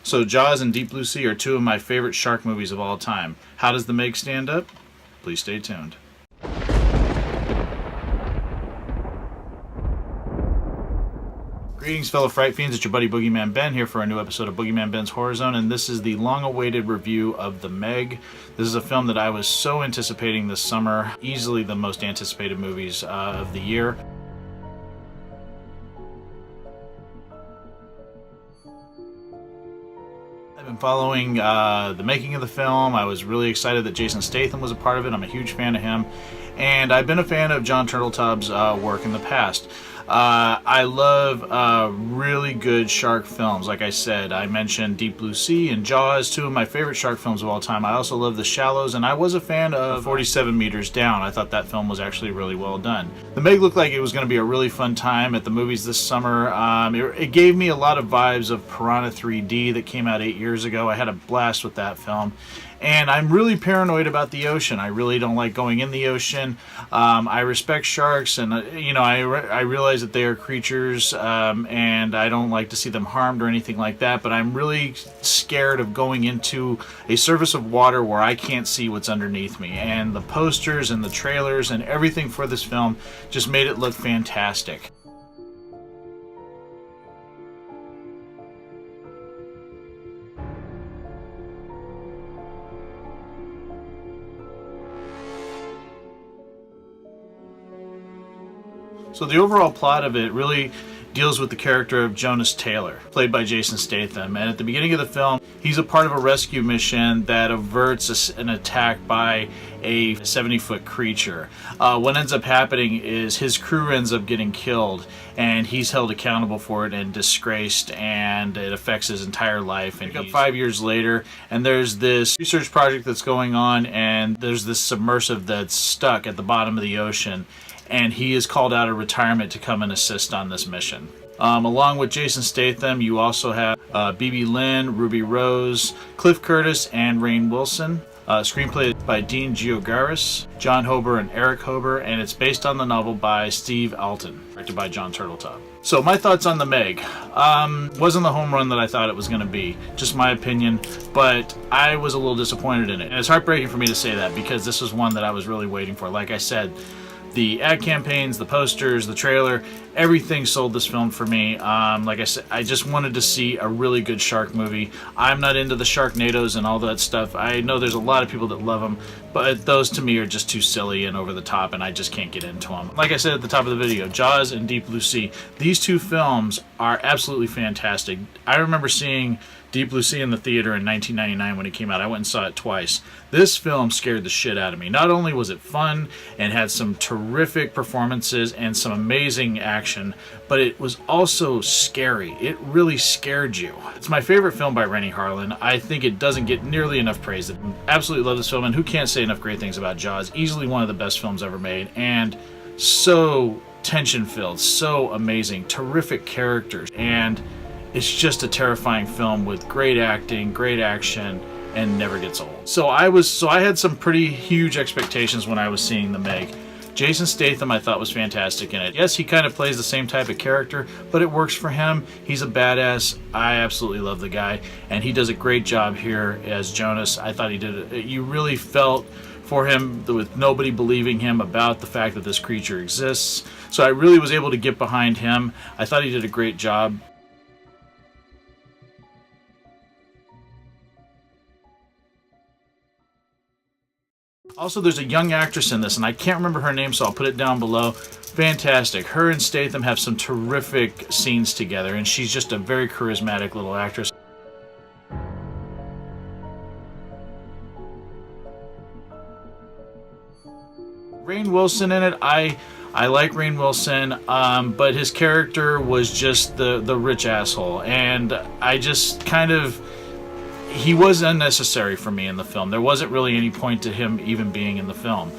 So Jaws and Deep Blue Sea are two of my favorite shark movies of all time. How does The Meg stand up? Please stay tuned. Greetings, fellow Fright Fiends. It's your buddy Boogeyman Ben here for a new episode of Boogeyman Ben's Horror Zone, and this is the long-awaited review of The Meg. This is a film that I was so anticipating this summer, easily the most anticipated movies of the year. I've been following the making of the film. I was really excited that Jason Statham was a part of it. I'm a huge fan of him, and I've been a fan of Jon Turteltaub's work in the past. I love really good shark films. Like I said, I mentioned Deep Blue Sea and Jaws, two of my favorite shark films of all time. I also love The Shallows, and I was a fan of 47 Meters Down. I thought that film was actually really well done. The Meg looked like it was going to be a really fun time at the movies this summer. It gave me a lot of vibes of Piranha 3D that came out 8 years ago. I had a blast with that film. And I'm really paranoid about the ocean. I really don't like going in the ocean. I respect sharks, and I realize that they are creatures, and I don't like to see them harmed or anything like that. But I'm really scared of going into a surface of water where I can't see what's underneath me. And the posters and the trailers and everything for this film just made it look fantastic. So the overall plot of it really deals with the character of Jonas Taylor, played by Jason Statham. And at the beginning of the film, he's a part of a rescue mission that averts an attack by a 70-foot creature. What ends up happening is his crew ends up getting killed, and he's held accountable for it and disgraced, and it affects his entire life. And 5 years later, and there's this research project that's going on, and there's this submersive that's stuck at the bottom of the ocean, and he is called out of retirement to come and assist on this mission. Along with Jason Statham, you also have B.B. Lynn, Ruby Rose, Cliff Curtis, and Rainn Wilson. Screenplay by Dean Georgaris, John Hober, and Eric Hober, and it's based on the novel by Steve Alten, directed by Jon Turteltaub. So my thoughts on The Meg. Wasn't the home run that I thought it was going to be, just my opinion, but I was a little disappointed in it. And it's heartbreaking for me to say that because this was one that I was really waiting for. Like I said, the ad campaigns, the posters, the trailer, everything sold this film for me. Like I said, I just wanted to see a really good shark movie. I'm not into the Sharknadoes and all that stuff. I know there's a lot of people that love them, but those to me are just too silly and over the top, and I just can't get into them. Like I said at the top of the video, Jaws and Deep Blue Sea, these two films are absolutely fantastic. I remember seeing Deep Blue Sea in the theater in 1999 when it came out. I went and saw it twice. This film scared the shit out of me. Not only was it fun and had some terrific performances and some amazing action, but it was also scary. It really scared you. It's my favorite film by Renny Harlin. I think it doesn't get nearly enough praise. I absolutely love this film, and who can't say enough great things about Jaws? Easily one of the best films ever made, and so tension-filled, so amazing, terrific characters, and it's just a terrifying film with great acting, great action, and never gets old. So I had some pretty huge expectations when I was seeing The Meg. Jason Statham I thought was fantastic in it. Yes, he kind of plays the same type of character, but it works for him. He's a badass. I absolutely love the guy, and he does a great job here as Jonas. I thought he did it. You really felt for him with nobody believing him about the fact that this creature exists. So I really was able to get behind him. I thought he did a great job. Also, there's a young actress in this, and I can't remember her name, so I'll put it down below. Fantastic. Her and Statham have some terrific scenes together, and she's just a very charismatic little actress. Rainn Wilson in it, I like Rainn Wilson, but his character was just the rich asshole, and I just kind of... he was unnecessary for me in the film. There wasn't really any point to him even being in the film.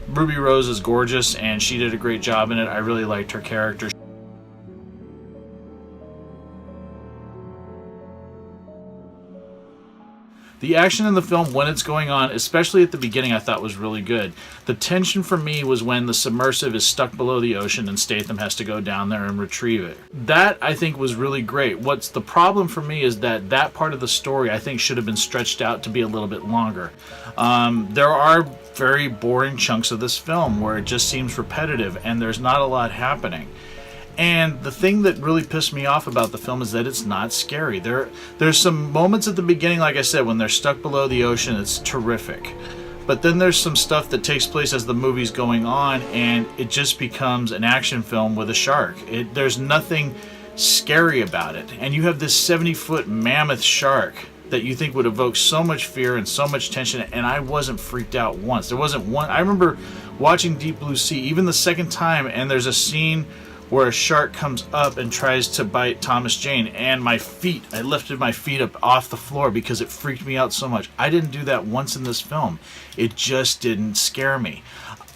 Ruby Rose is gorgeous, and she did a great job in it. I really liked her character. The action in the film, when it's going on, especially at the beginning, I thought was really good. The tension for me was when the submersive is stuck below the ocean and Statham has to go down there and retrieve it. That, I think, was really great. What's the problem for me is that that part of the story, I think, should have been stretched out to be a little bit longer. There are very boring chunks of this film where it just seems repetitive and there's not a lot happening. And the thing that really pissed me off about the film is that it's not scary. There's some moments at the beginning, like I said, when they're stuck below the ocean, it's terrific. But then there's some stuff that takes place as the movie's going on, and it just becomes an action film with a shark. There's nothing scary about it. And you have this 70-foot mammoth shark that you think would evoke so much fear and so much tension, and I wasn't freaked out once. There wasn't one. I remember watching Deep Blue Sea, even the second time, and there's a scene where a shark comes up and tries to bite Thomas Jane, and I lifted my feet up off the floor because it freaked me out so much. I didn't do that once in this film. It just didn't scare me.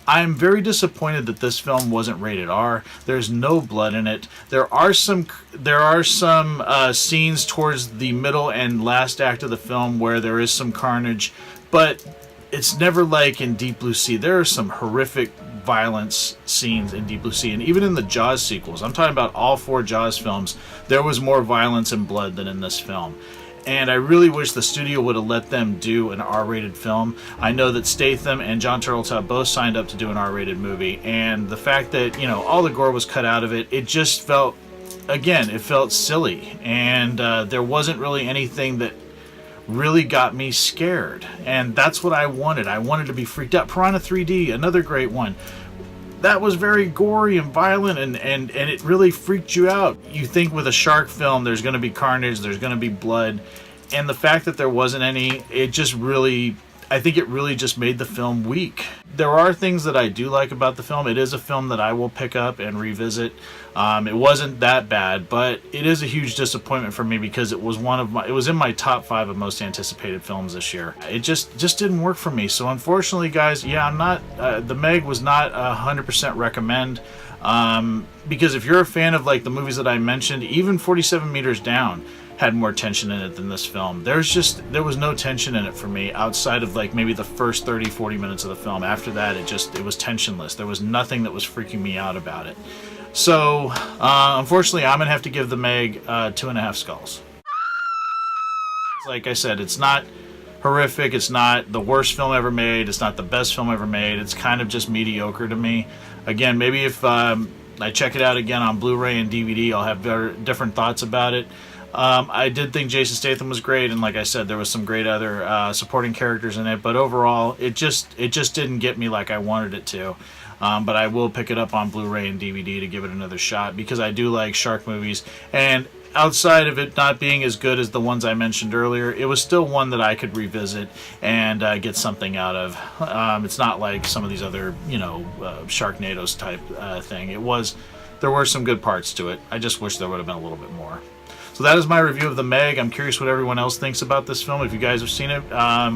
I'm very disappointed that this film wasn't rated R. There's no blood in it. There are some scenes towards the middle and last act of the film where there is some carnage, but it's never like in Deep Blue Sea. There are some horrific violence scenes in Deep Blue Sea, and even in the Jaws sequels, I'm talking about all 4 Jaws films, there was more violence and blood than in this film. And I really wish the studio would have let them do an R-rated film. I know that Statham and Jon Turteltaub both signed up to do an R-rated movie, and the fact that, all the gore was cut out of it, it just felt, again, it felt silly, and there wasn't really anything that really got me scared, and that's what I wanted. I wanted to be freaked out. Piranha 3D, another great one. That was very gory and violent, and it really freaked you out. You think with a shark film there's going to be carnage, there's going to be blood, and the fact that there wasn't any, I think it really just made the film weak. There are things that I do like about the film. It is a film that I will pick up and revisit. It wasn't that bad, but it is a huge disappointment for me because it was in my top 5 of most anticipated films this year. It just didn't work for me. So unfortunately, guys, The Meg was not 100% recommend. Because if you're a fan of like the movies that I mentioned, even 47 Meters Down had more tension in it than this film. There was no tension in it for me outside of like maybe the first 30-40 minutes of the film. After that, it was tensionless. There was nothing that was freaking me out about it. So unfortunately, I'm gonna have to give The Meg 2.5 skulls. Like I said, it's not horrific, it's not the worst film ever made, it's not the best film ever made, it's kind of just mediocre to me. Again, maybe if I check it out again on Blu-ray and DVD, I'll have different thoughts about it. I did think Jason Statham was great, and like I said, there was some great other supporting characters in it, but overall, it just didn't get me like I wanted it to. But I will pick it up on Blu-ray and DVD to give it another shot, because I do like shark movies, and outside of it not being as good as the ones I mentioned earlier, it was still one that I could revisit and get something out of. It's not like some of these other, Sharknadoes type thing. There were some good parts to it. I just wish there would have been a little bit more. So that is my review of The Meg. I'm curious what everyone else thinks about this film. If you guys have seen it,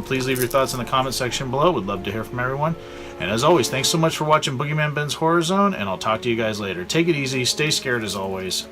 please leave your thoughts in the comment section below. Would love to hear from everyone. And as always, thanks so much for watching Boogeyman Ben's Horror Zone, and I'll talk to you guys later. Take it easy, stay scared as always.